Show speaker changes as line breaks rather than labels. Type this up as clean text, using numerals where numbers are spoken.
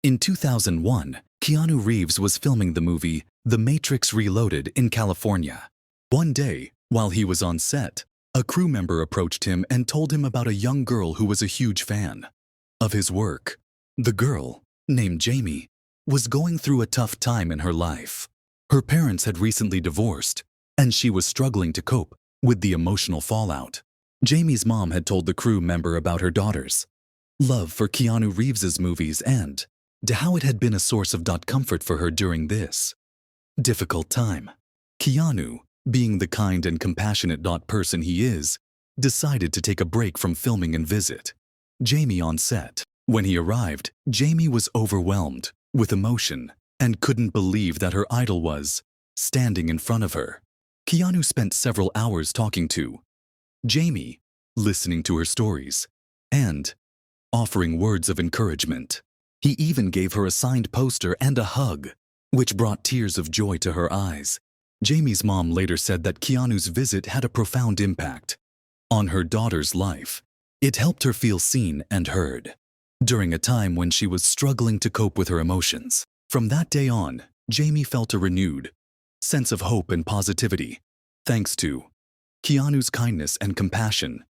In 2001, Keanu Reeves was filming the movie The Matrix Reloaded in California. One day, while he was on set, a crew member approached him and told him about a young girl who was a huge fan of his work. The girl, named Jamie, was going through a tough time in her life. Her parents had recently divorced, and she was struggling to cope with the emotional fallout. Jamie's mom had told the crew member about her daughter's love for Keanu Reeves's movies and how it had been a source of comfort for her during this difficult time. Keanu, being the kind and compassionate person he is, decided to take a break from filming and visit Jamie on set. When he arrived, Jamie was overwhelmed with emotion and couldn't believe that her idol was standing in front of her. Keanu spent several hours talking to Jamie, listening to her stories, and offering words of encouragement. He even gave her a signed poster and a hug, which brought tears of joy to her eyes. Jamie's mom later said that Keanu's visit had a profound impact on her daughter's life. It helped her feel seen and heard during a time when she was struggling to cope with her emotions. From that day on, Jamie felt a renewed sense of hope and positivity, thanks to Keanu's kindness and compassion.